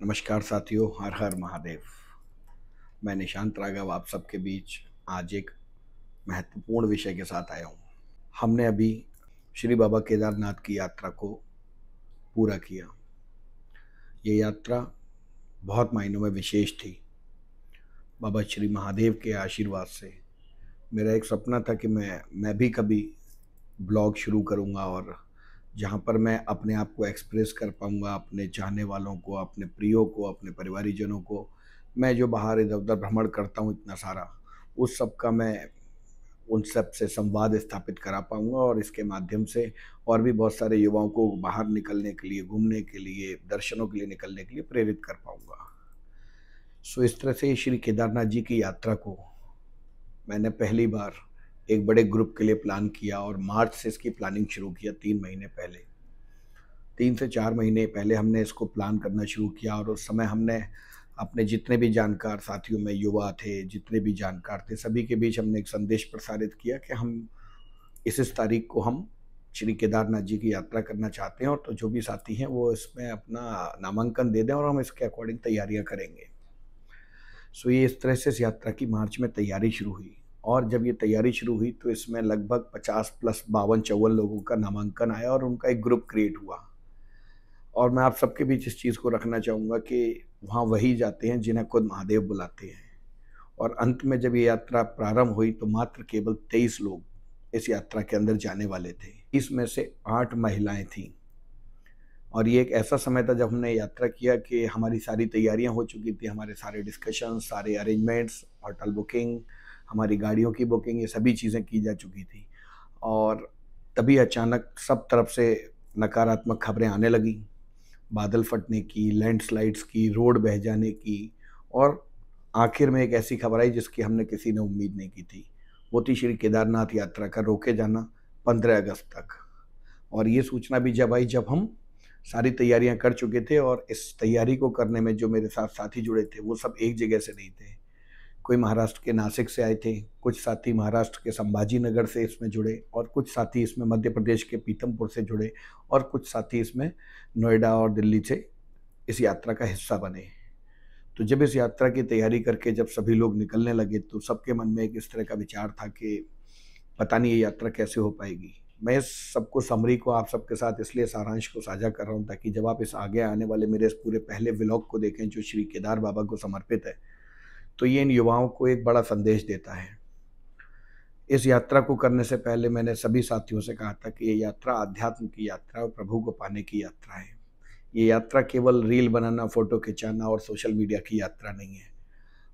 नमस्कार साथियों, हर हर महादेव। मैं निशांत राघव आप सबके बीच आज एक महत्वपूर्ण विषय के साथ आया हूँ। हमने अभी श्री बाबा केदारनाथ की यात्रा को पूरा किया। ये यात्रा बहुत मायनों में विशेष थी। बाबा श्री महादेव के आशीर्वाद से मेरा एक सपना था कि मैं भी कभी ब्लॉग शुरू करूँगा और जहाँ पर मैं अपने आप को एक्सप्रेस कर पाऊँगा, अपने चाहने वालों को, अपने प्रियों को, अपने परिवारीजनों को, मैं जो बाहर इधर उधर भ्रमण करता हूँ इतना सारा, उस सब का मैं उन सब से संवाद स्थापित करा पाऊँगा और इसके माध्यम से और भी बहुत सारे युवाओं को बाहर निकलने के लिए, घूमने के लिए, दर्शनों के लिए निकलने के लिए प्रेरित कर पाऊँगा। सो इस तरह से श्री केदारनाथ जी की यात्रा को मैंने पहली बार एक बड़े ग्रुप के लिए प्लान किया और मार्च से इसकी प्लानिंग शुरू किया। 3 महीने पहले, 3 से 4 महीने पहले हमने इसको प्लान करना शुरू किया और उस समय हमने अपने जितने भी जानकार साथियों में युवा थे, जितने भी जानकार थे, सभी के बीच हमने एक संदेश प्रसारित किया कि हम इस तारीख को हम श्री केदारनाथ जी की यात्रा करना चाहते हैं और तो जो भी साथी हैं वो इसमें अपना नामांकन दे दें और हम इसके अकॉर्डिंग तैयारियां करेंगे। सो ये इस तरह से इस यात्रा की मार्च में तैयारी शुरू हुई और जब ये तैयारी शुरू हुई तो इसमें लगभग 50 प्लस 52-54 लोगों का नामांकन आया और उनका एक ग्रुप क्रिएट हुआ। और मैं आप सबके बीच इस चीज़ को रखना चाहूँगा कि वहाँ वही जाते हैं जिन्हें खुद महादेव बुलाते हैं। और अंत में जब ये यात्रा प्रारंभ हुई तो मात्र केवल 23 लोग इस यात्रा के अंदर जाने वाले थे। इसमें से 8 महिलाएं थीं और ये एक ऐसा समय था जब हमने यात्रा किया कि हमारी सारी तैयारियां हो चुकी थी, हमारे सारे डिस्कशन, सारे अरेंजमेंट्स, होटल बुकिंग, हमारी गाड़ियों की बुकिंग, ये सभी चीज़ें की जा चुकी थी। और तभी अचानक सब तरफ से नकारात्मक खबरें आने लगी, बादल फटने की, लैंडस्लाइड्स की, रोड बह जाने की, और आखिर में एक ऐसी खबर आई जिसकी हमने किसी ने उम्मीद नहीं की थी। वो थी श्री केदारनाथ यात्रा का रोके जाना 15 अगस्त तक। और ये सूचना भी जब आई जब हम सारी तैयारियां कर चुके थे और इस तैयारी को करने में जो मेरे साथ साथी जुड़े थे वो सब एक जगह से नहीं थे। कोई महाराष्ट्र के नासिक से आए थे, कुछ साथी महाराष्ट्र के संभाजी नगर से इसमें जुड़े और कुछ साथी इसमें मध्य प्रदेश के पीथमपुर से जुड़े और कुछ साथी इसमें नोएडा और दिल्ली से इस यात्रा का हिस्सा बने। तो जब इस यात्रा की तैयारी करके जब सभी लोग निकलने लगे तो सबके मन में एक इस तरह का विचार था कि पता नहीं ये यात्रा कैसे हो पाएगी। मैं इस सबको समरी को आप सबके साथ इसलिए सारांश को साझा कर रहा हूँ ताकि जब आप इस आगे आने वाले मेरे इस पूरे पहले व्लॉग को देखें जो श्री केदार बाबा को समर्पित है, तो ये इन युवाओं को एक बड़ा संदेश देता है। इस यात्रा को करने से पहले मैंने सभी साथियों से कहा था कि ये यात्रा आध्यात्म की यात्रा और प्रभु को पाने की यात्रा है। ये यात्रा केवल रील बनाना, फोटो खिंचाना और सोशल मीडिया की यात्रा नहीं है।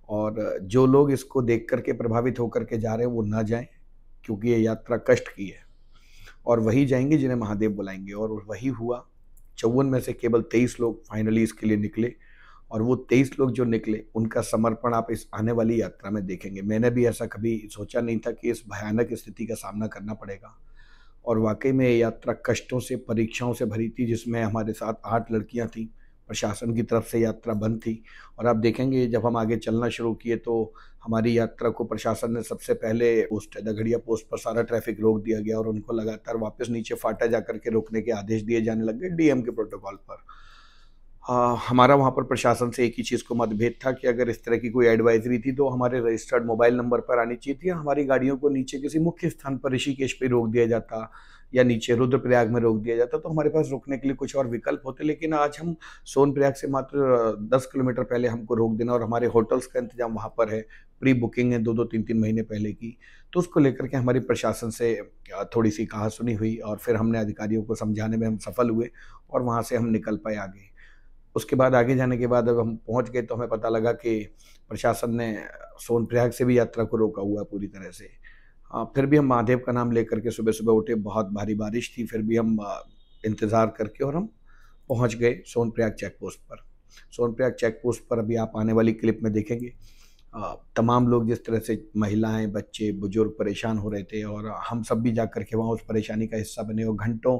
और जो लोग इसको देख करके प्रभावित होकर के जा रहे हैं वो ना जाएं, क्योंकि ये यात्रा कष्ट की है और वही जाएंगे जिन्हें महादेव बुलाएंगे। और वही हुआ। 54 में से केवल 23 लोग फाइनली इसके लिए निकले और वो 23 लोग जो निकले उनका समर्पण आप इस आने वाली यात्रा में देखेंगे। मैंने भी ऐसा कभी सोचा नहीं था कि इस भयानक स्थिति का सामना करना पड़ेगा और वाकई में ये यात्रा कष्टों से, परीक्षाओं से भरी थी, जिसमें हमारे साथ 8 लड़कियां थीं। प्रशासन की तरफ से यात्रा बंद थी और आप देखेंगे जब हम आगे चलना शुरू किए तो हमारी यात्रा को प्रशासन ने सबसे पहले पोस्ट दगड़िया पोस्ट पर सारा ट्रैफिक रोक दिया गया और उनको लगातार वापस नीचे फाटा जाकर के रोकने के आदेश दिए जाने लगे डीएम के प्रोटोकॉल पर। हमारा वहाँ पर प्रशासन से एक ही चीज़ को मतभेद था कि अगर इस तरह की कोई एडवाइजरी थी तो हमारे रजिस्टर्ड मोबाइल नंबर पर आनी चाहिए थी। हमारी गाड़ियों को नीचे किसी मुख्य स्थान पर ऋषिकेश पे रोक दिया जाता या नीचे रुद्रप्रयाग में रोक दिया जाता तो हमारे पास रुकने के लिए कुछ और विकल्प होते। लेकिन आज हम सोनप्रयाग से मात्र 10 किलोमीटर पहले हमको रोक देना और हमारे होटल्स का इंतजाम वहाँ पर है, प्री बुकिंग है 2-2 3-3 महीने पहले की। तो उसको लेकर के हमारी प्रशासन से थोड़ी सी कहासुनी हुई और फिर हमने अधिकारियों को समझाने में हम सफल हुए और वहाँ से हम निकल पाए आगे। उसके बाद आगे जाने के बाद अब हम पहुंच गए तो हमें पता लगा कि प्रशासन ने सोनप्रयाग से भी यात्रा को रोका हुआ पूरी तरह से। फिर भी हम महादेव का नाम लेकर के सुबह सुबह उठे। बहुत भारी बारिश थी, फिर भी हम इंतज़ार करके और हम पहुंच गए सोनप्रयाग चेक पोस्ट पर। सोनप्रयाग चेक पोस्ट पर अभी आप आने वाली क्लिप में देखेंगे तमाम लोग जिस तरह से, महिलाएं, बच्चे, बुजुर्ग परेशान हो रहे थे और हम सब भी जा कर के वहाँ उस परेशानी का हिस्सा बने और घंटों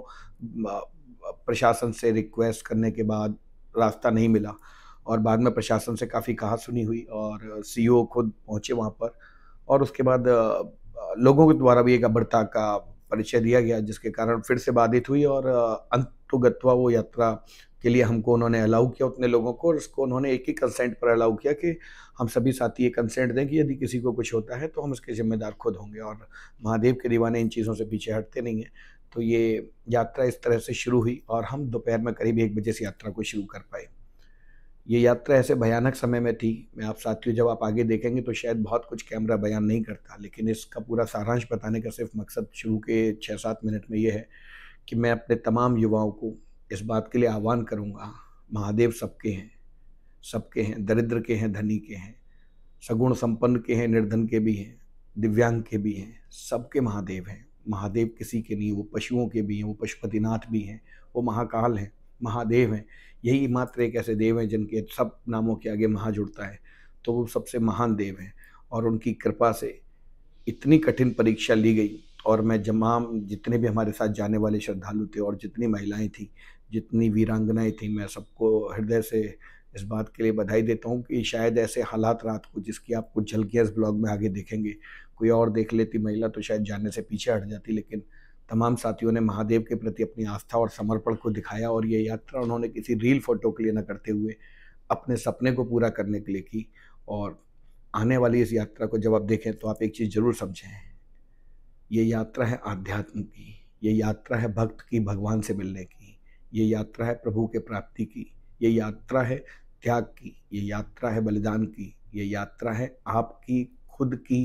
प्रशासन से रिक्वेस्ट करने के बाद रास्ता नहीं मिला और बाद में प्रशासन से काफ़ी कहासुनी हुई और सीईओ खुद पहुंचे वहाँ पर और उसके बाद लोगों के द्वारा भी एक अभद्रता का परिचय दिया गया जिसके कारण फिर से बाधित हुई और अंत तो गत्वा वो यात्रा के लिए हमको उन्होंने अलाउ किया उतने लोगों को, और उसको उन्होंने एक ही कंसेंट पर अलाउ किया कि हम सभी साथी ये कंसेंट दें कि यदि किसी को कुछ होता है तो हम उसके जिम्मेदार खुद होंगे। और महादेव के दीवाने इन चीज़ों से पीछे हटते नहीं हैं। तो ये यात्रा इस तरह से शुरू हुई और हम दोपहर में करीब 1 बजे से यात्रा को शुरू कर पाए। ये यात्रा ऐसे भयानक समय में थी, मैं आप साथियों जब आप आगे देखेंगे तो शायद बहुत कुछ कैमरा बयान नहीं करता, लेकिन इसका पूरा सारांश बताने का सिर्फ मकसद शुरू के 6-7 मिनट में ये है कि मैं अपने तमाम युवाओं को इस बात के लिए आह्वान करूँगा, महादेव सबके हैं, दरिद्र के हैं, धनी के हैं, सगुण संपन्न के हैं, निर्धन के भी हैं, दिव्यांग के भी हैं, सबके महादेव हैं। महादेव किसी के नहीं, वो पशुओं के भी हैं, वो पशुपतिनाथ भी हैं, वो महाकाल हैं, महादेव हैं। यही मात्र एक ऐसे देव हैं जिनके सब नामों के आगे महा जुड़ता है, तो वो सबसे महान देव हैं। और उनकी कृपा से इतनी कठिन परीक्षा ली गई, और मैं तमाम जितने भी हमारे साथ जाने वाले श्रद्धालु थे और जितनी महिलाएं थी, जितनी वीरांगनाएं थी, मैं सबको हृदय से इस बात के लिए बधाई देता हूँ कि शायद ऐसे हालात रात को, जिसकी आप कुछ झलकियाँ इस ब्लॉग में आगे देखेंगे, कोई और देख लेती महिला तो शायद जाने से पीछे हट जाती, लेकिन तमाम साथियों ने महादेव के प्रति अपनी आस्था और समर्पण को दिखाया। और ये यात्रा उन्होंने किसी रील फोटो के लिए न करते हुए अपने सपने को पूरा करने के लिए की। और आने वाली इस यात्रा को जब आप देखें तो आप एक चीज़ ज़रूर समझें, ये यात्रा है आध्यात्म की, ये यात्रा है भक्त की भगवान से मिलने की, ये यात्रा है प्रभु के प्राप्ति की, ये यात्रा है त्याग की, ये यात्रा है बलिदान की, ये यात्रा है आपकी खुद की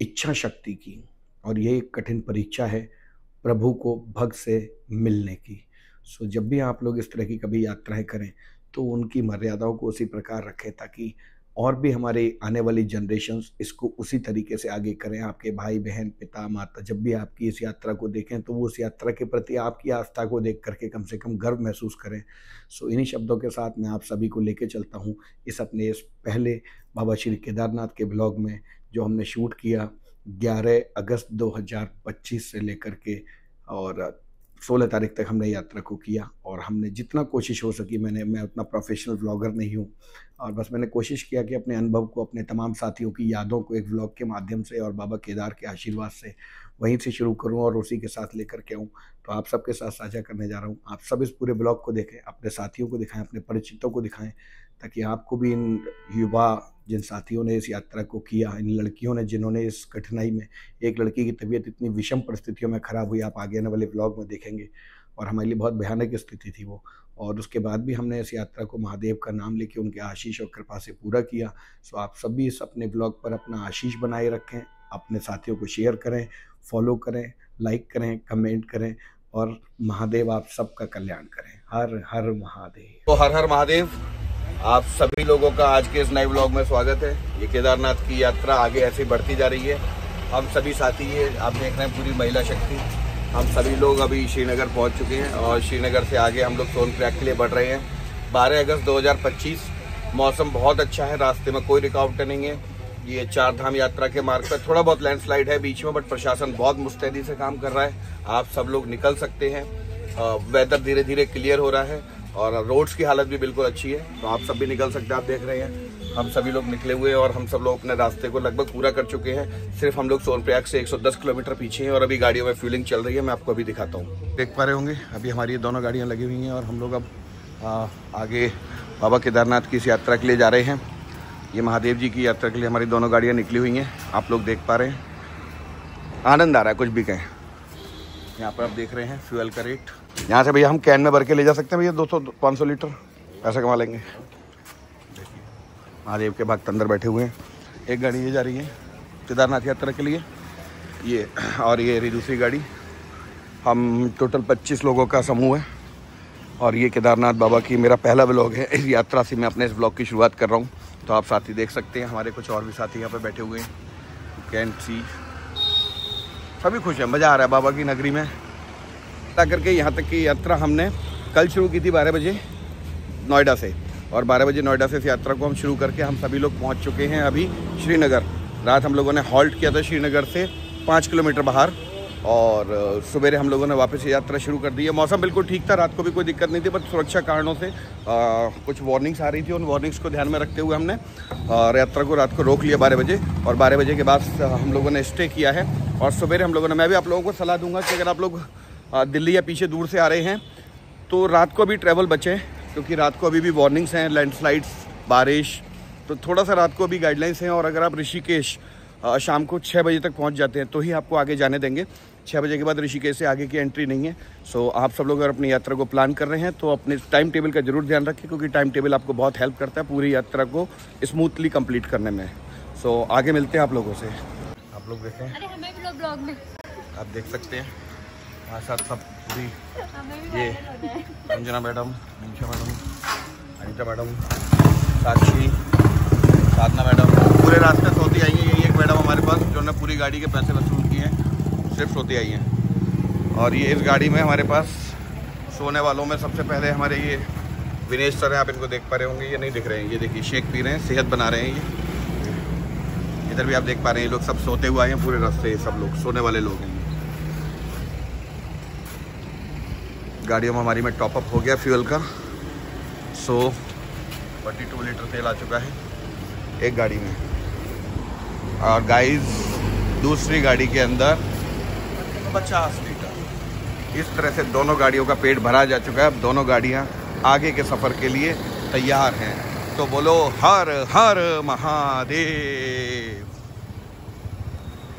इच्छा शक्ति की, और ये एक कठिन परीक्षा है प्रभु को भक्त से मिलने की। सो जब भी आप लोग इस तरह की कभी यात्राएं करें तो उनकी मर्यादाओं को उसी प्रकार रखें, ताकि और भी हमारे आने वाली जनरेशन्स इसको उसी तरीके से आगे करें। आपके भाई बहन, पिता माता जब भी आपकी इस यात्रा को देखें तो वो उस यात्रा के प्रति आपकी आस्था को देख करके कम से कम गर्व महसूस करें। सो इन्हीं शब्दों के साथ मैं आप सभी को लेके चलता हूँ इस अपने इस पहले बाबा श्री केदारनाथ के ब्लॉग में, जो हमने शूट किया 11 अगस्त 2025 से लेकर के और 16 तारीख तक हमने यात्रा को किया। और हमने जितना कोशिश हो सकी, मैं उतना प्रोफेशनल व्लॉगर नहीं हूँ, और बस मैंने कोशिश किया कि अपने अनुभव को, अपने तमाम साथियों की यादों को एक व्लॉग के माध्यम से और बाबा केदार के आशीर्वाद से वहीं से शुरू करूं और उसी के साथ लेकर के आऊँ। तो आप सबके साथ साझा करने जा रहा हूँ। आप सब इस पूरे ब्लॉग को देखें, अपने साथियों को दिखाएं, अपने परिचितों को दिखाएं, ताकि आपको भी इन युवा जिन साथियों ने इस यात्रा को किया, इन लड़कियों ने जिन्होंने इस कठिनाई में, एक लड़की की तबीयत इतनी विषम परिस्थितियों में ख़राब हुई, आप आगे आने वाले व्लॉग में देखेंगे, और हमारे लिए बहुत भयानक स्थिति थी वो, और उसके बाद भी हमने इस यात्रा को महादेव का नाम लेके उनके आशीष और कृपा से पूरा किया। सो आप सभी इस अपने ब्लॉग पर अपना आशीष बनाए रखें, अपने साथियों को शेयर करें, फॉलो करें, लाइक करें, कमेंट करें, और महादेव आप सबका कल्याण करें। हर हर महादेव। तो हर हर महादेव। आप सभी लोगों का आज के इस नए व्लॉग में स्वागत है। ये केदारनाथ की यात्रा आगे ऐसे बढ़ती जा रही है। हम सभी साथी ये आप देख रहे हैं, पूरी महिला शक्ति, हम सभी लोग अभी श्रीनगर पहुंच चुके हैं और श्रीनगर से आगे हम लोग सोनप्रयाग के लिए बढ़ रहे हैं। 12 अगस्त 2025, मौसम बहुत अच्छा है, रास्ते में कोई रुकावटें नहीं है। ये 4 धाम यात्रा के मार्ग पर थोड़ा बहुत लैंडस्लाइड है बीच में, बट प्रशासन बहुत मुस्तैदी से काम कर रहा है। आप सब लोग निकल सकते हैं। वेदर धीरे धीरे क्लियर हो रहा है और रोड्स की हालत भी बिल्कुल अच्छी है, तो आप सब भी निकल सकते हैं। आप देख रहे हैं हम सभी लोग निकले हुए हैं और हम सब लोग अपने रास्ते को लगभग पूरा कर चुके हैं। सिर्फ हम लोग सोनप्रयाग से 110 किलोमीटर पीछे हैं और अभी गाड़ियों में फ्यूलिंग चल रही है। मैं आपको अभी दिखाता हूँ। देख पा रहे होंगे अभी हमारी ये दोनों गाड़ियाँ लगी हुई हैं और हम लोग अब आगे बाबा केदारनाथ की इस यात्रा के लिए जा रहे हैं। ये महादेव जी की यात्रा के लिए हमारी दोनों गाड़ियाँ निकली हुई हैं, आप लोग देख पा रहे हैं। आनंद आ रहा है, कुछ भी कहें। यहाँ पर आप देख रहे हैं फ्यूल का रेट। यहाँ से भैया हम कैन में भर के ले जा सकते हैं भैया, 200-500 लीटर पैसा कमा लेंगे। महादेव के भक्त अंदर बैठे हुए हैं। एक गाड़ी ये जा रही है केदारनाथ यात्रा के लिए, ये, और ये रही दूसरी गाड़ी। हम टोटल 25 लोगों का समूह है और ये केदारनाथ बाबा की मेरा पहला ब्लॉग है। इस यात्रा से मैं अपने इस ब्लॉग की शुरुआत कर रहा हूँ, तो आप साथी देख सकते हैं। हमारे कुछ और भी साथी यहाँ पर बैठे हुए हैं। कैन सी सभी खुश हैं, मज़ा आ रहा है बाबा की नगरी में करके। यहाँ तक की यात्रा हमने कल शुरू की थी 12 बजे नोएडा से, और 12 बजे नोएडा से इस यात्रा को हम शुरू करके हम सभी लोग पहुँच चुके हैं अभी श्रीनगर। रात हम लोगों ने हॉल्ट किया था श्रीनगर से 5 किलोमीटर बाहर, और सवेरे हम लोगों ने वापस ये यात्रा शुरू कर दी है। मौसम बिल्कुल ठीक था, रात को भी कोई दिक्कत नहीं थी, बट सुरक्षा कारणों से कुछ वार्निंग्स आ रही थी। उन वार्निंग्स को ध्यान में रखते हुए हमने यात्रा को रात को रोक लिया 12 बजे, और 12 बजे के बाद हम लोगों ने स्टे किया है। और सवेरे हम लोगों ने, मैं भी आप लोगों को सलाह दूंगा कि अगर आप लोग दिल्ली या पीछे दूर से आ रहे हैं तो रात को अभी ट्रैवल बचें, क्योंकि रात को अभी भी वार्निंग्स हैं, लैंडस्लाइड्स, बारिश, तो थोड़ा सा रात को अभी गाइडलाइंस हैं। और अगर आप ऋषिकेश शाम को 6 बजे तक पहुंच जाते हैं तो ही आपको आगे जाने देंगे। 6 बजे के बाद ऋषिकेश से आगे की एंट्री नहीं है। सो आप सब लोग अगर अपनी यात्रा को प्लान कर रहे हैं तो अपने टाइम टेबल का जरूर ध्यान रखें, क्योंकि टाइम टेबल आपको बहुत हेल्प करता है पूरी यात्रा को स्मूथली कंप्लीट करने में। सो आगे मिलते हैं आप लोगों से। आप लोग देखें, अरे हमें भी लोग ब्लॉग में आप देख सकते हैं हमारे साथ सब पूरी, ये अंजना मैडम, निशा मैडम, अनिता मैडम, साक्षी, साधना मैडम, पूरे रास्ते सोती आई हैं। यही एक मैडम हमारे पास जो ने पूरी गाड़ी के पैसे वसूल किए हैं, सिर्फ सोती आई हैं। और ये इस गाड़ी में हमारे पास सोने वालों में सबसे पहले हमारे ये विनेश सर हैं, आप इनको देख पा रहे होंगे, ये नहीं दिख रहे हैं, ये देखिए शेक पी रहे हैं, सेहत बना रहे हैं। ये इधर भी आप देख पा रहे हैं, ये लोग सब सोते हुए आए हैं पूरे रास्ते, सब लोग सोने वाले लोग हैं। गाड़ियों में हमारी में टॉपअप हो गया फ्यूल का। सो 42 लीटर तेल आ चुका है एक गाड़ी में। और गाइस दूसरी गाड़ी के अंदर 50 लीटर। इस तरह से दोनों गाड़ियों का पेट भरा जा चुका है। अब दोनों गाड़ियां आगे के सफ़र के लिए तैयार हैं। तो बोलो हर हर महादेव।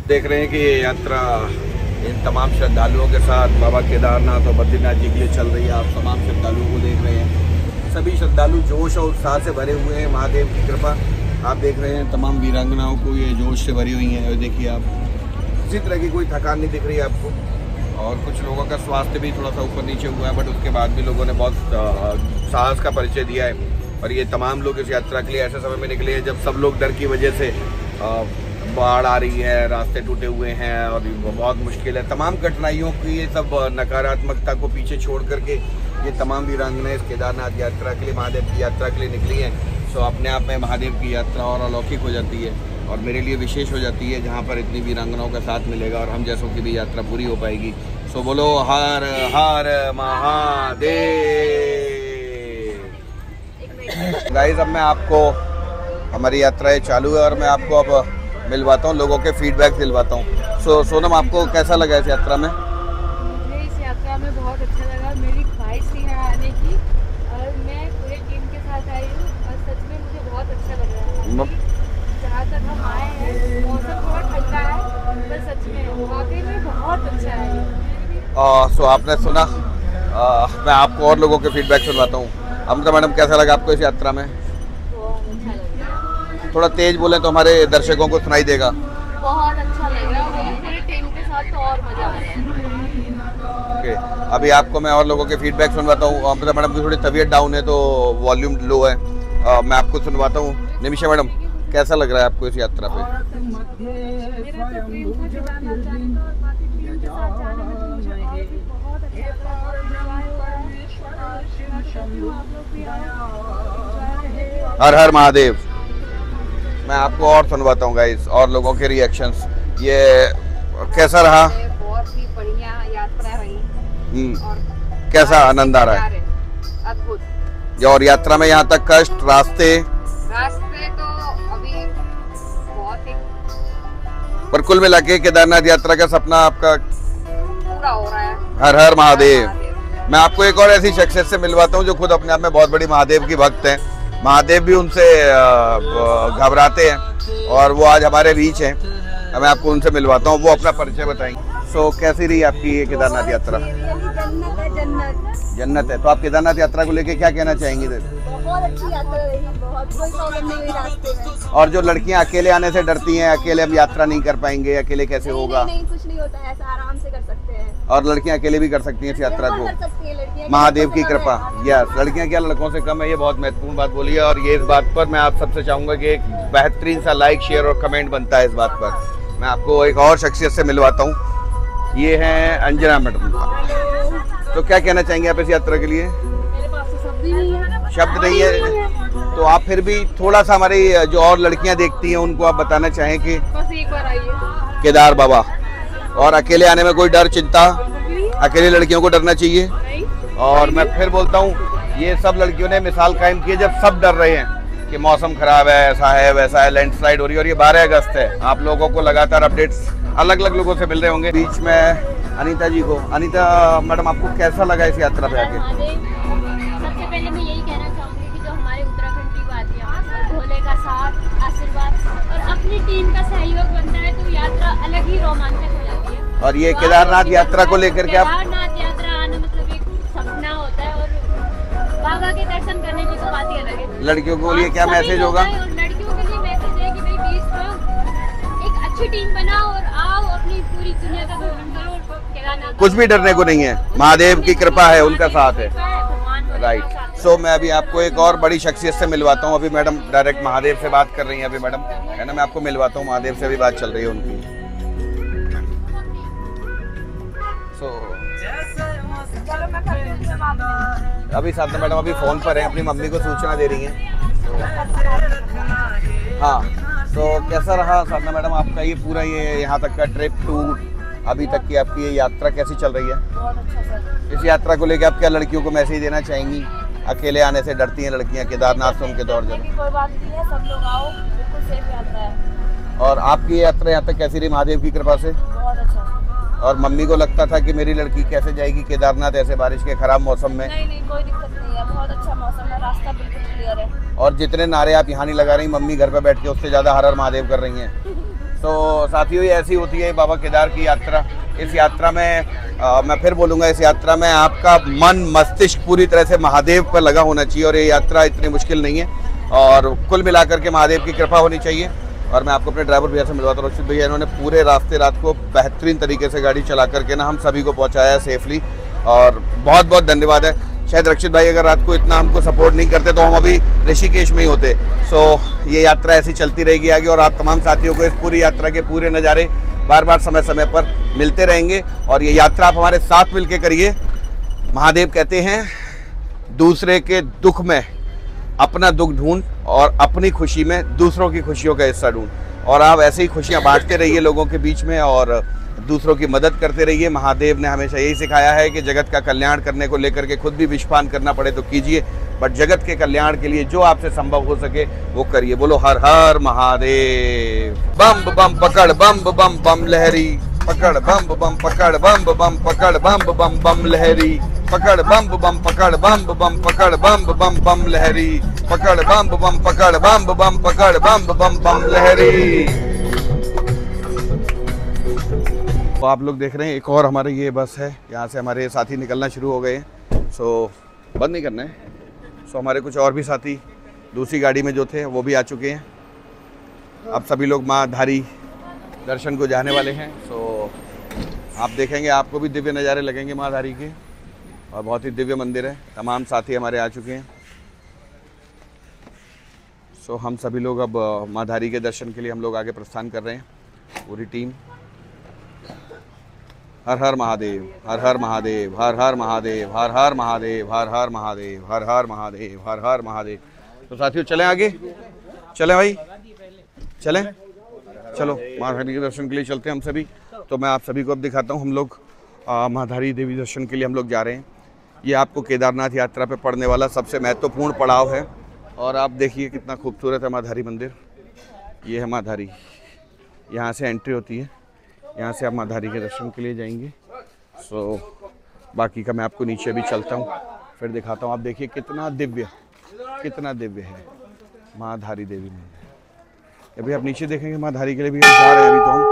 देख रहे हैं कि ये यात्रा इन तमाम श्रद्धालुओं के साथ बाबा केदारनाथ और बद्रीनाथ जी के लिए चल रही है। आप तमाम श्रद्धालुओं को देख रहे हैं, सभी श्रद्धालु जोश और उत्साह से भरे हुए हैं। महादेव की कृपा आप देख रहे हैं, तमाम वीरांगनाओं को ये जोश से भरी हुई हैं। देखिए आप, किसी तरह की कोई थकान नहीं दिख रही है आपको। और कुछ लोगों का स्वास्थ्य भी थोड़ा सा ऊपर नीचे हुआ है, बट उसके बाद भी लोगों ने बहुत साहस का परिचय दिया है। और ये तमाम लोग इस यात्रा के लिए ऐसे समय में निकले हैं जब सब लोग डर की वजह से, बाढ़ आ रही है, रास्ते टूटे हुए हैं और बहुत मुश्किल है। तमाम कठिनाइयों की ये सब नकारात्मकता को पीछे छोड़ करके ये तमाम वीरांगनाएं इस केदारनाथ यात्रा के लिए, महादेव की यात्रा के लिए निकली हैं। सो अपने आप में महादेव की यात्रा और अलौकिक हो जाती है और मेरे लिए विशेष हो जाती है, जहाँ पर इतनी वीरांगनाओं का साथ मिलेगा और हम जैसों की भी यात्रा पूरी हो पाएगी। सो बोलो हर हर महादेव। गाइस, अब मैं आपको, हमारी यात्राएं चालू है और मैं आपको अब मिलवाता हूँ, लोगों के फीडबैक दिलवाता हूँ। सो सोनम, आपको कैसा लगा इस यात्रा में? मुझे इस यात्रा में बहुत अच्छा लगा। मेरी ख्वाहिश थी यहाँ आने की और मैं पूरे टीम के साथ आई हूँ और सच में मुझे बहुत अच्छा लग रहा है। जहाँ तक हम आए हैं मौसम थोड़ा ठंडा है, पर सच में वाकई में बहुत अच्छा है। सो आपने सुना, मैं आपको और लोगों के फीडबैक सुनवाता हूँ। अमृता मैडम, कैसा लगा आपको इस यात्रा में? थोड़ा तेज बोले तो हमारे दर्शकों को सुनाई देगा। बहुत अच्छा लग रहा है, पूरी टीम के साथ तो और मजा आ रहा है। ओके, अभी आपको मैं और लोगों के फीडबैक सुनवाता हूँ। अमृता मैडम की थोड़ी तबीयत डाउन है तो वॉल्यूम लो है, मैं आपको सुनवाता हूँ। निमिषा मैडम, कैसा लग रहा है आपको इस यात्रा पे? हर हर महादेव। मैं आपको और सुनवाता हूँ गाइस, और लोगों के रिएक्शंस। ये कैसा रहा? बहुत ही बढ़िया यात्रा रही। और कैसा आनंद आ रहा है? अद्भुत। और यात्रा में यहाँ तक कष्ट, रास्ते तो अभी बहुत ही, पर कुल मिला के केदारनाथ यात्रा का सपना आपका पूरा हो रहा है। हर हर महादेव। मैं आपको एक और ऐसी शख्सियत से मिलवाता हूँ जो खुद अपने आप में बहुत बड़ी महादेव की भक्त हैं। महादेव भी उनसे घबराते हैं और वो आज हमारे बीच हैं। मैं आपको उनसे मिलवाता हूँ, वो अपना परिचय बताएंगे। सो कैसी रही आपकी ये केदारनाथ यात्रा? जन्नत है, जन्नत। जन्नत है। तो आप केदारनाथ यात्रा को लेके क्या कहना चाहेंगे? बहुत अच्छी यात्रा रही, बहुत कोई प्रॉब्लम नहीं हुई रास्ते में। और जो लड़कियां अकेले आने से डरती हैं, अकेले हम यात्रा नहीं कर पाएंगे, अकेले कैसे होगा? नहीं, कुछ नहीं होता है, ऐसा आराम से कर सकते हैं। और लड़कियां अकेले भी कर सकती हैं इस यात्रा को, कर सकती हैं लड़कियां, महादेव की कृपा। यस, लड़कियां क्या लड़कों से कम है, ये बहुत महत्वपूर्ण बात बोली है। और ये इस बात पर मैं आप सबसे चाहूंगा कि एक बेहतरीन सा लाइक, शेयर और कमेंट बनता है इस बात पर। मैं आपको एक और शख्सियत से मिलवाता हूँ, ये हैं अंजना मैडम। तो क्या कहना चाहेंगे आप इस यात्रा के लिए? मेरे पास तो शब्द नहीं है, तो आप फिर भी थोड़ा सा हमारी जो और लड़कियां देखती हैं उनको आप बताना चाहें कि बस एक बार आइए केदार बाबा। और अकेले आने में कोई डर, चिंता, अकेली लड़कियों को डरना चाहिए। और मैं फिर बोलता हूँ, ये सब लड़कियों ने मिसाल कायम की है जब सब डर रहे हैं कि मौसम खराब है, ऐसा है, वैसा है, लैंडस्लाइड हो रही है। और ये 12 अगस्त है, आप लोगों को लगातार अपडेट्स अलग अलग लोगों से मिल रहे होंगे। बीच में अनीता जी को। अनीता मैडम, आपको कैसा लगा इस यात्रा पे आके? सबसे पहले मैं यही कहना चाहूँगी कि जो हमारे उत्तराखंड की वादियाँ और भोले का साथ, आशीर्वाद और अपनी टीम का सहयोग बनता है तो यात्रा अलग ही रोमांचक हो जाती है। और ये केदारनाथ यात्रा को लेकर के आप? केदारनाथ यात्रा आना मतलब एक सपना होता है और बाबा के दर्शन करने की तो बात ही अलग है। लड़कियों के लिए क्या मैसेज होगा? लड़कियों के लिए मैसेज है कि भाई बीच में एक अच्छी टीम बनाओ और आओ, अपनी पूरी दुनिया का भ्रमण करो। कुछ भी डरने को नहीं है, महादेव की कृपा है, उनका साथ है। राइट। सो मैं अभी आपको एक और बड़ी शख्सियत से मिलवाता हूँ। अभी मैडम डायरेक्ट महादेव से बात कर रही हैं। अभी मैडम है ना, मैं आपको मिलवाता हूँ, महादेव से अभी बात चल रही है उनकी। अभी साथ में मैडम अभी फ़ोन पर हैं, अपनी मम्मी को सूचना दे रही हैं। हाँ, तो कैसा रहा साथ में मैडम आपका ये पूरा ये यहाँ तक का ट्रिप टूर, अभी तक की आपकी ये यात्रा कैसी चल रही है? बहुत अच्छा सर। इस यात्रा को लेकर आप क्या लड़कियों को मैसेज देना चाहेंगी? अकेले आने से डरती हैं लड़कियाँ, केदारनाथ से उनके दौर जाने। कोई बात नहीं है, सब लोग आओ, बिल्कुल सेफ यात्रा है। और आपकी यात्रा यहाँ तक कैसी रही महादेव की कृपा से? बहुत अच्छा। और मम्मी को लगता था कि मेरी लड़की कैसे जाएगी केदारनाथ ऐसे बारिश के खराब मौसम में? नहीं, कोई दिक्कत नहीं है, बहुत अच्छा मौसम है, रास्ता बिल्कुल क्लियर है। और जितने नारे आप यहाँ नहीं लगा रही, मम्मी घर पे बैठ के उससे ज़्यादा हर हर महादेव कर रही हैं। तो साथियों, ये ऐसी होती है बाबा केदार की यात्रा। इस यात्रा में मैं फिर बोलूँगा, इस यात्रा में आपका मन मस्तिष्क पूरी तरह से महादेव पर लगा होना चाहिए। और ये यात्रा इतनी मुश्किल नहीं है और कुल मिलाकर के महादेव की कृपा होनी चाहिए। और मैं आपको अपने ड्राइवर भैया से मिलवाता हूँ, रक्षित भैया। इन्होंने पूरे रास्ते रात को बेहतरीन तरीके से गाड़ी चला करके ना हम सभी को पहुँचाया है सेफली, और बहुत बहुत धन्यवाद है। शायद रक्षित भाई अगर रात को इतना हमको सपोर्ट नहीं करते तो हम अभी ऋषिकेश में ही होते। सो ये यात्रा ऐसी चलती रहेगी आगे, और आप तमाम साथियों को इस पूरी यात्रा के पूरे नज़ारे बार बार समय समय पर मिलते रहेंगे। और ये यात्रा आप हमारे साथ मिल के करिए। महादेव कहते हैं, दूसरे के दुख में अपना दुख ढूंढ और अपनी खुशी में दूसरों की खुशियों का हिस्सा ढूंढ। और आप ऐसे ही खुशियाँ बांटते रहिए लोगों के बीच में और दूसरों की मदद करते रहिए। महादेव ने हमेशा यही सिखाया है कि जगत का कल्याण करने को लेकर के खुद भी विषपान करना पड़े तो कीजिए, बट जगत के कल्याण के लिए जो आपसे संभव हो सके वो करिए। बोलो हर हर महादेव। बम बम पकड़ बम बम बम लहरी, पकड़ बम बम पकड़ बम बम पकड़ बम बम बम लहरी, पकड़ बम बम पकड़ बम बम पकड़ बम बम बम लहरी, पकड़ बम बम पकड़ बम बम पकड़ बम बम बम लहरी। तो आप लोग देख रहे हैं एक और हमारे ये बस है, यहाँ से हमारे साथी निकलना शुरू हो गए हैं। सो बंद नहीं करना है। सो हमारे कुछ और भी साथी दूसरी गाड़ी में जो थे वो भी आ चुके हैं। अब सभी लोग माँ धारी दर्शन को जाने वाले हैं। सो आप देखेंगे, आपको भी दिव्य नज़ारे लगेंगे माँ धारी के, और बहुत ही दिव्य मंदिर है। तमाम साथी हमारे आ चुके हैं। सो हम सभी लोग अब माँ धारी के दर्शन के लिए हम लोग आगे प्रस्थान कर रहे हैं, पूरी टीम। हर हर महादेव, हर हर महादेव, हर हर महादेव, हर हर महादेव, हर हर महादेव, हर हर महादेव, हर हर महादेव। तो साथियों चलें आगे, चलें भाई, चलें, चलो माँ धारी के दर्शन के लिए चलते हैं हम सभी। तो मैं आप सभी को अब दिखाता हूँ, हम लोग माँ धारी देवी दर्शन के लिए हम लोग जा रहे हैं। ये आपको केदारनाथ यात्रा पे पड़ने वाला सबसे महत्वपूर्ण पड़ाव है। और आप देखिए कितना खूबसूरत है माँ धारी मंदिर। ये है माँ धारी, यहाँ से एंट्री होती है, यहाँ से आप माँ धारी के दर्शन के लिए जाएंगे। सो बाकी का मैं आपको नीचे भी चलता हूँ, फिर दिखाता हूँ। आप देखिए कितना दिव्य है माँ धारी देवी मंदिर। अभी आप नीचे देखेंगे माँ धारी के लिए भी जा रहे हैं अभी तो हम।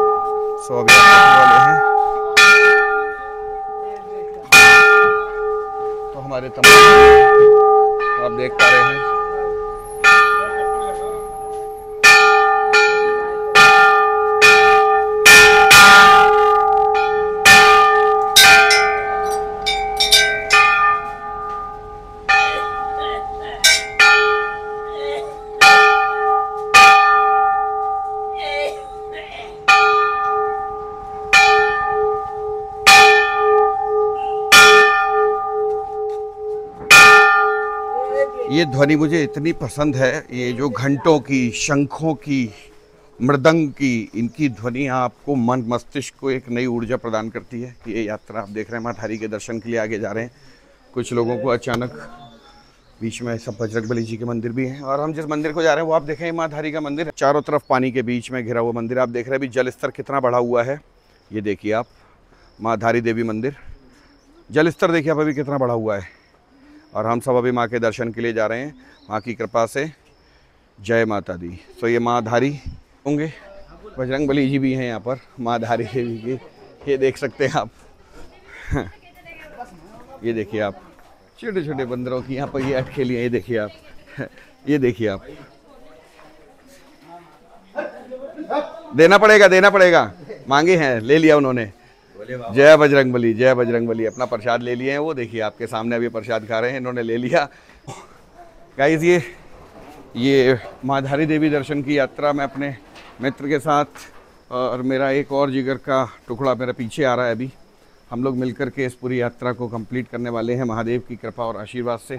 सो अभी आप वाले हैं तो हमारे तमाम आप देख पा रहे हैं। ये ध्वनि मुझे इतनी पसंद है, ये जो घंटों की, शंखों की, मृदंग की, इनकी ध्वनि आपको मन मस्तिष्क को एक नई ऊर्जा प्रदान करती है। ये यात्रा आप देख रहे हैं माँ धारी के दर्शन के लिए आगे जा रहे हैं। कुछ लोगों को अचानक बीच में सब बजरंगबली जी के मंदिर भी हैं, और हम जिस मंदिर को जा रहे हैं वो आप देखें माँ धारी का मंदिर है। चारों तरफ पानी के बीच में घिरा हुआ मंदिर आप देख रहे हैं। अभी जल स्तर कितना बढ़ा हुआ है ये देखिए आप। माँ धारी देवी मंदिर। जल स्तर देखिए आप अभी कितना बढ़ा हुआ है और हम सब अभी माँ के दर्शन के लिए जा रहे हैं, माँ की कृपा से। जय माता दी। तो ये माँ धारी होंगे, बजरंगबली जी भी हैं यहाँ पर माँ धारी देवी के, ये देख सकते हैं आप। ये देखिए आप छोटे छोटे बंदरों की यहाँ पर ये अटखेली है, ये देखिए आप, ये देखिए आप। देना पड़ेगा, मांगे हैं, ले लिया उन्होंने। जय बजरंगबली, जय बजरंगबली। अपना प्रसाद ले लिए हैं, वो देखिए आपके सामने अभी प्रसाद खा रहे हैं, इन्होंने ले लिया। गाइस ये माँ धारी देवी दर्शन की यात्रा में अपने मित्र के साथ, और मेरा एक और जिगर का टुकड़ा मेरे पीछे आ रहा है अभी, हम लोग मिलकर के इस पूरी यात्रा को कंप्लीट करने वाले हैं महादेव की कृपा और आशीर्वाद से।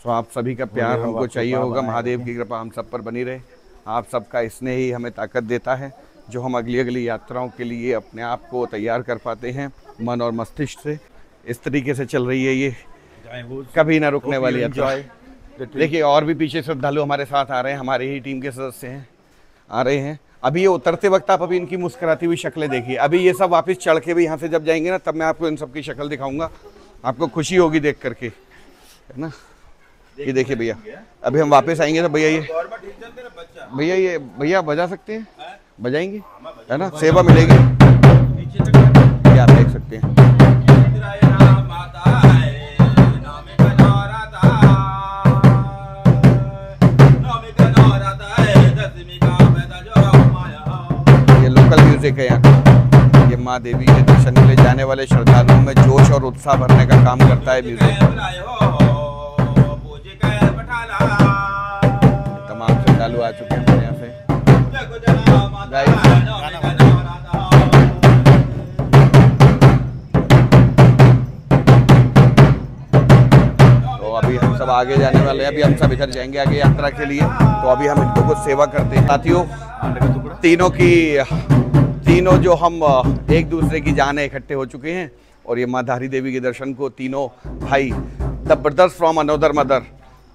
सो आप सभी का प्यार हमको चाहिए होगा, महादेव की कृपा हम सब पर बनी रहे। आप सबका स्नेह ही हमें ताकत देता है, जो हम अगली यात्राओं के लिए अपने आप को तैयार कर पाते हैं मन और मस्तिष्क से। इस तरीके से चल रही है ये कभी ना रुकने वाली यात्रा। देखिए और भी पीछे श्रद्धालु हमारे साथ आ रहे हैं, हमारी ही टीम के सदस्य हैं, आ रहे हैं। अभी ये उतरते वक्त आप अभी इनकी मुस्कुराती हुई शक्लें देखिए। अभी ये सब वापस चढ़ के भी यहाँ से जब जाएंगे ना, तब मैं आपको इन सब की शक्ल दिखाऊंगा, आपको खुशी होगी देख करके, है ना। ये देखिए भैया, अभी हम वापस आएंगे तो भैया बजा सकते हैं, बजाएंगे, है ना, सेवा मिलेगी। ये आप देख सकते हैं। ये लोकल म्यूजिक है यहाँ। ये माँ देवी के दर्शन के लिए जाने वाले श्रद्धालुओं में जोश और उत्साह भरने का काम करता है म्यूजिक। तमाम श्रद्धालु आ चुके हैं यहाँ से। तो अभी हम सब आगे जाने वाले हैं, अभी हम सब इधर जाएंगे आगे यात्रा के लिए। तो अभी हम इनको कुछ सेवा करते हैं। साथियों, तीनों जो हम एक दूसरे की जाने इकट्ठे हो चुके हैं, और ये माँ धारी देवी के दर्शन को तीनों भाई, the brothers from another mother,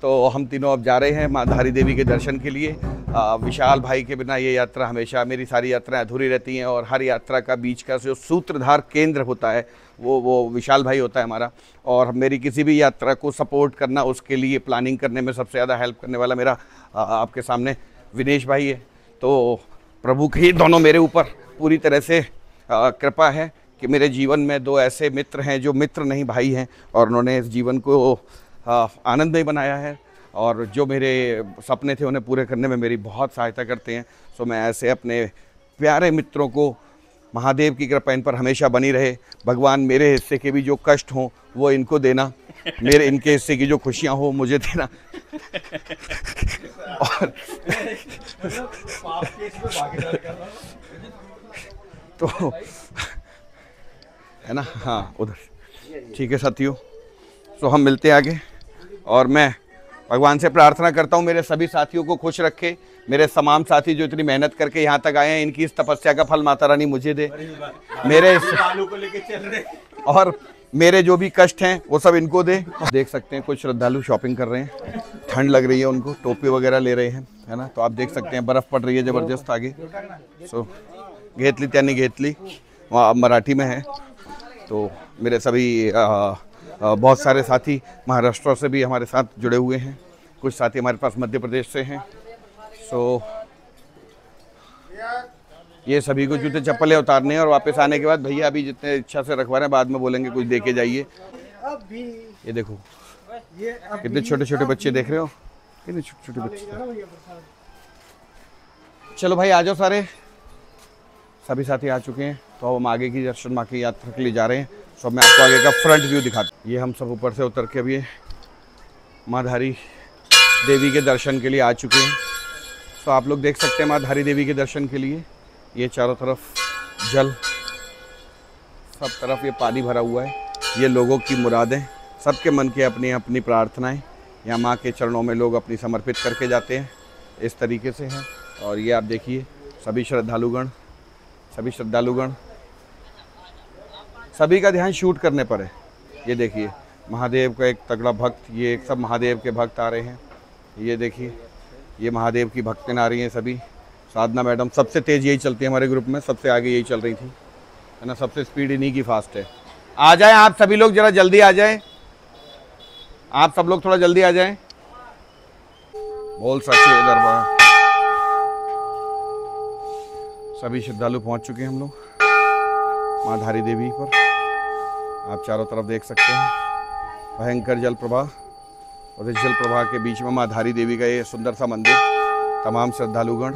तो हम तीनों अब जा रहे हैं माँ धारी देवी के दर्शन के लिए। विशाल भाई के बिना ये यात्रा हमेशा, मेरी सारी यात्राएं अधूरी रहती हैं, और हर यात्रा का बीच का जो सूत्रधार केंद्र होता है वो विशाल भाई होता है हमारा। और मेरी किसी भी यात्रा को सपोर्ट करना, उसके लिए प्लानिंग करने में सबसे ज़्यादा हेल्प करने वाला मेरा आपके सामने विनेश भाई है। तो प्रभु की दोनों मेरे ऊपर पूरी तरह से कृपा है कि मेरे जीवन में दो ऐसे मित्र हैं जो मित्र नहीं भाई हैं, और उन्होंने इस जीवन को आनंदमय बनाया है, और जो मेरे सपने थे उन्हें पूरे करने में मेरी बहुत सहायता करते हैं। सो मैं ऐसे अपने प्यारे मित्रों को, महादेव की कृपा इन पर हमेशा बनी रहे। भगवान मेरे हिस्से के भी जो कष्ट हों वो इनको देना, मेरे इनके हिस्से की जो खुशियां हो मुझे देना। और तो है ना, हाँ उधर ठीक है साथियों। तो हम मिलते हैं आगे, और मैं भगवान से प्रार्थना करता हूँ मेरे सभी साथियों को खुश रखे। मेरे तमाम साथी जो इतनी मेहनत करके यहाँ तक आए हैं, इनकी इस तपस्या का फल माता रानी मुझे दे। और मेरे जो भी कष्ट हैं वो सब इनको दे। देख सकते हैं कुछ श्रद्धालु शॉपिंग कर रहे हैं, ठंड लग रही है उनको, टोपी वगैरह ले रहे हैं, है ना। तो आप देख सकते हैं बर्फ़ पड़ रही है ज़बरदस्त आगे। सो घेतली त्यानी घेतली वहाँ मराठी में है। तो मेरे सभी बहुत सारे साथी महाराष्ट्र से भी हमारे साथ जुड़े हुए हैं, कुछ साथी हमारे पास मध्य प्रदेश से हैं। सो ये सभी को जूते चप्पलें उतारने हैं, और वापस आने के बाद भैया अभी जितने इच्छा से रखवा रहे हैं, बाद में बोलेंगे कुछ दे के जाइए। ये देखो कितने छोटे छोटे बच्चे देख रहे हो, कितने छोटे छोटे बच्चे। चलो भाई आ जाओ, सारे सभी साथी आ चुके हैं। तो हम आगे की दर्शन माँ की यात्रा के लिए जा रहे हैं। तो मैं आपको आगे का फ्रंट व्यू दिखाता हूँ। ये हम सब ऊपर से उतर के अभी माँ धारी देवी के दर्शन के लिए आ चुके हैं। तो आप लोग देख सकते हैं माँ धारी देवी के दर्शन के लिए ये चारों तरफ जल, सब तरफ ये पानी भरा हुआ है। ये लोगों की मुरादें, सबके मन के अपनी अपनी प्रार्थनाएं यहाँ माँ के चरणों में लोग अपनी समर्पित करके जाते हैं, इस तरीके से हैं। और ये आप देखिए सभी श्रद्धालुगण सभी का ध्यान शूट करने पर है। ये देखिए महादेव का एक तगड़ा भक्त, ये एक सब महादेव के भक्त आ रहे हैं। ये देखिए ये महादेव की भक्तिन आ रही हैं सभी। साधना मैडम सबसे तेज़ यही चलती है हमारे ग्रुप में, सबसे आगे यही चल रही थी। है ना, सबसे स्पीड इन्हीं की फास्ट है। आ जाए आप सभी लोग, जरा जल्दी आ जाए, आप सब लोग थोड़ा जल्दी आ जाएं। बोल सच्चे दरबार। सभी श्रद्धालु पहुंच चुके हैं हम लोग माँ धारी देवी पर। आप चारों तरफ देख सकते हैं भयंकर जल प्रवाह, और इस जल प्रवाह के बीच में माँ धारी देवी का ये सुंदर सा मंदिर। तमाम श्रद्धालुगण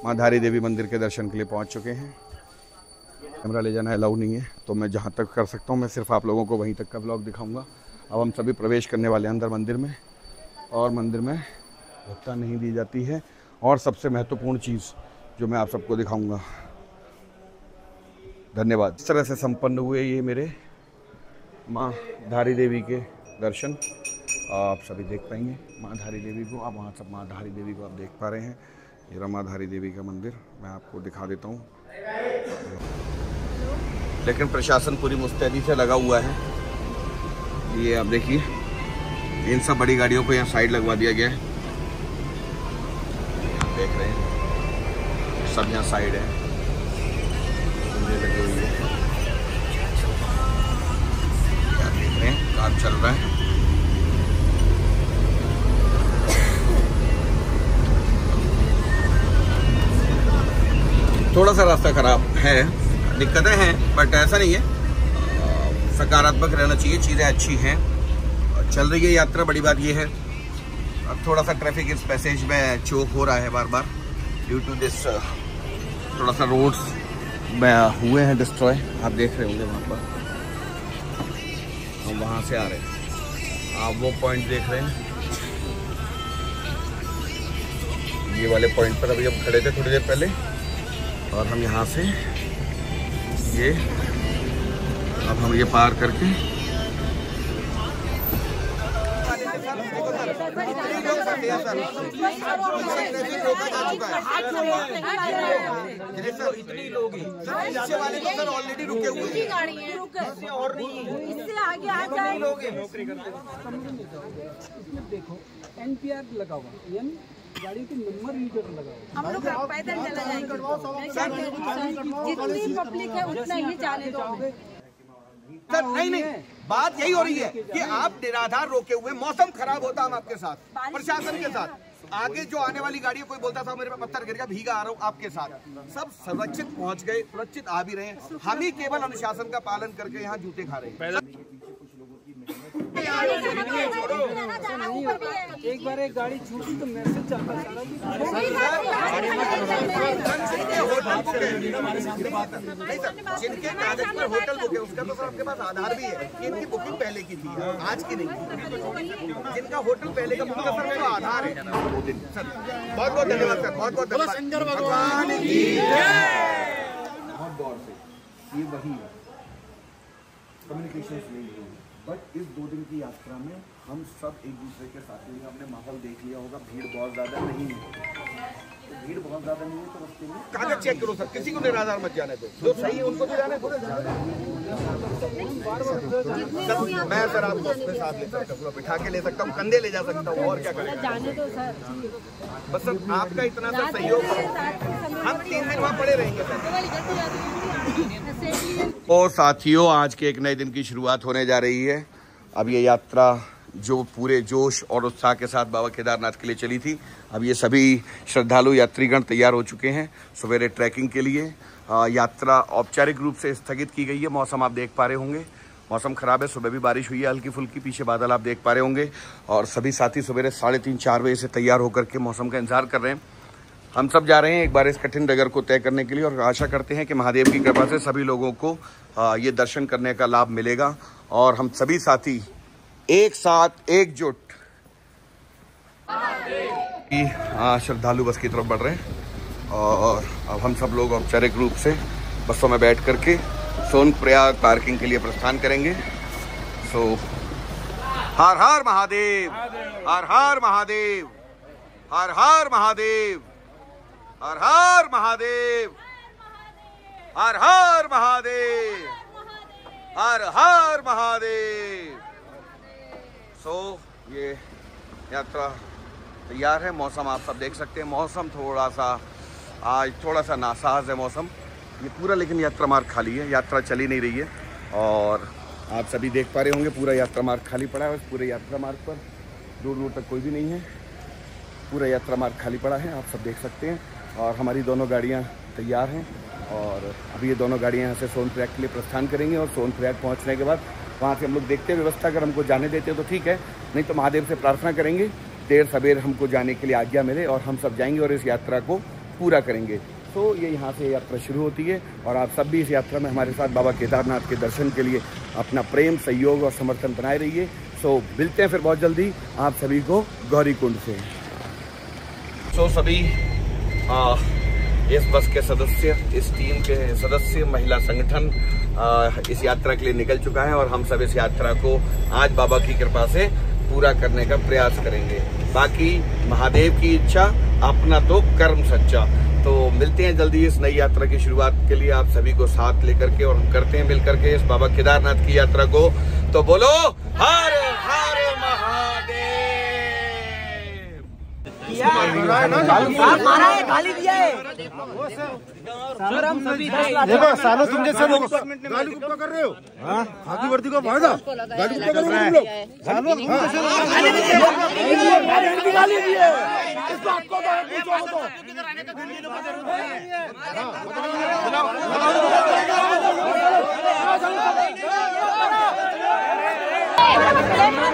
माँ धारी देवी मंदिर के दर्शन के लिए पहुंच चुके हैं। कैमरा ले जाना अलाउ नहीं है, तो मैं जहां तक कर सकता हूं मैं सिर्फ आप लोगों को वहीं तक का व्लॉग दिखाऊंगा। अब हम सभी प्रवेश करने वाले हैं अंदर मंदिर में, और मंदिर में भुगतान नहीं दी जाती है। और सबसे महत्वपूर्ण चीज़ जो मैं आप सबको दिखाऊंगा। धन्यवाद। इस तरह से संपन्न हुए ये मेरे माँ धारी देवी के दर्शन। आप सभी देख पाएंगे माँ धारी देवी को। आप वहाँ सब माँ धारी देवी को आप देख पा रहे हैं। ये माँ धारी देवी का मंदिर मैं आपको दिखा देता हूँ। लेकिन प्रशासन पूरी मुस्तैदी से लगा हुआ है। ये आप देखिए, इन सब बड़ी गाड़ियों को यहाँ साइड लगवा दिया गया है। आप देख रहे हैं सब यहाँ साइड है, लगी हुई है। क्या देख रहे हैं, काम चल रहा है। थोड़ा सा रास्ता खराब है, दिक्कतें हैं, बट ऐसा नहीं है, सकारात्मक रहना चाहिए। चीज़ें अच्छी हैं, चल रही है यात्रा। बड़ी बात ये है अब थोड़ा सा ट्रैफिक इस पैसेज में चोक हो रहा है बार बार ड्यू टू दिस। थोड़ा सा रोड्स में हुए हैं डिस्ट्रॉय, आप देख रहे होंगे वहाँ पर। हम वहाँ से आ रहे हैं, आप वो पॉइंट देख रहे हैं, ये वाले पॉइंट पर अभी हम खड़े थे थोड़ी देर पहले, और हम यहाँ से ये अब हम ये पार करके इतने लोग हैं सर, वाले तो सर ऑलरेडी रुके हुए हैं और नहीं, इससे आगे आ जाए लोग हैं। देखो NPR लगा हुआ, यानी गाड़ी के नंबर मीटर लगा हुआ। हम लोग पैदल चला जाएंगे, जितनी पब्लिक है उतना ही जाने दो सर। नहीं, बात यही हो रही है कि आप निराधार रोके हुए, मौसम खराब होता हम आपके साथ, प्रशासन के साथ। आगे जो आने वाली गाड़ी, कोई बोलता था मेरे पे पत्थर गिर गया, भीगा आ रहा हूँ आपके साथ। सब सुरक्षित पहुँच गए, सुरक्षित आ भी रहे हैं। हम ही केवल अनुशासन का पालन करके यहाँ जूते खा रहे हैं। एक बार एक गाड़ी छूटी तो मैसेज जाता जिनके कागज पर होटल बुक है उसका तो सर आपके पास आधार भी है कि इनकी बुकिंग पहले की थी, आज की नहीं। जिनका होटल पहले का बुक है सर आधार है। सर बहुत बहुत धन्यवाद सर, बहुत बहुत धन्यवाद। भगवान की जय। बहुत गौर से ये वही है, कम्युनिकेशन नहीं हुई, बट इस 2 दिन की यात्रा में हम सब एक दूसरे के साथ हैं। आपने माहौल देख लिया होगा, भीड़ बहुत ज़्यादा नहीं है। तो भीड़ बहुत ज़्यादा नहीं है तो रस्ते में कागज चेक करो सर, किसी को निराधार मत जाने दो, जो सही है उनको तो जाने दो। मैं सर आपको अपने साथ ले सकता हूँ, बिठा के ले सकता हूँ, कंधे ले जा सकता हूँ, और क्या करें। जाने दो सर, बस सर आपका इतना सा सहयोग, हम 3 दिन वहाँ पड़े रहेंगे सर। और साथियों, आज के एक नए दिन की शुरुआत होने जा रही है। अब ये यात्रा जो पूरे जोश और उत्साह के साथ बाबा केदारनाथ के लिए चली थी, अब ये सभी श्रद्धालु यात्रीगण तैयार हो चुके हैं सवेरे ट्रैकिंग के लिए। यात्रा औपचारिक रूप से स्थगित की गई है। मौसम आप देख पा रहे होंगे, मौसम खराब है, सुबह भी बारिश हुई है हल्की फुल्की, पीछे बादल आप देख पा रहे होंगे। और सभी साथी सवेरे 3:30-4 बजे से तैयार होकर के मौसम का इंतजार कर रहे हैं। हम सब जा रहे हैं एक बार इस कठिन डगर को तय करने के लिए, और आशा करते हैं कि महादेव की कृपा से सभी लोगों को ये दर्शन करने का लाभ मिलेगा। और हम सभी साथी एक साथ एकजुट श्रद्धालु बस की तरफ बढ़ रहे हैं। और अब हम सब लोग औपचारिक रूप से बसों में बैठ करके सोनप्रयाग पार्किंग के लिए प्रस्थान करेंगे। सो हर हर महादेव, हर हर महादेव, हर हर महादेव, हर हर महादेव, हर हर महादेव, हर हर महादेव। सो ये यात्रा तैयार है। मौसम आप सब देख सकते हैं, मौसम थोड़ा सा आज थोड़ा सा नासाज है मौसम, ये पूरा लेकिन यात्रा मार्ग खाली है, यात्रा चली नहीं रही है। और आप सभी देख पा रहे होंगे पूरा यात्रा मार्ग खाली पड़ा है। पूरे यात्रा मार्ग पर दूर दूर तक कोई भी नहीं है, पूरा यात्रा मार्ग खाली पड़ा है, आप सब देख सकते हैं। और हमारी दोनों गाड़ियाँ तैयार हैं और अभी ये दोनों गाड़ियाँ यहाँ से सोनप्रयाग के लिए प्रस्थान करेंगी। और सोनप्रयाग पहुँचने के बाद वहाँ से हम लोग देखते हैं व्यवस्था, अगर हमको जाने देते हो तो ठीक है, नहीं तो महादेव से प्रार्थना करेंगे देर सवेर हमको जाने के लिए आज्ञा मिले और हम सब जाएंगे और इस यात्रा को पूरा करेंगे। तो ये यहाँ से यात्रा शुरू होती है और आप सब भी इस यात्रा में हमारे साथ बाबा केदारनाथ के दर्शन के लिए अपना प्रेम, सहयोग और समर्थन बनाए रहिए। सो मिलते हैं फिर बहुत जल्दी आप सभी को गौरीकुंड से। सो सभी इस बस के सदस्य, इस टीम के सदस्य, महिला संगठन इस यात्रा के लिए निकल चुका है और हम सब इस यात्रा को आज बाबा की कृपा से पूरा करने का प्रयास करेंगे। बाकी महादेव की इच्छा, अपना तो कर्म सच्चा। तो मिलते हैं जल्दी इस नई यात्रा की शुरुआत के लिए आप सभी को साथ लेकर के, और हम करते हैं मिल करके इस बाबा केदारनाथ की यात्रा को। तो बोलो हर हर महादेव। मारा है, गाली दिया है। सर हम सभी देखो सालों तुम जैसे लोग गाली गुप्ता कर रहे हो। हाँ खाकी वर्दी को फायदा गाली गुप्ता कर रहे हो तुम लोग। सालों गाली दी है, इस बात को तो पूछो तो कैमरा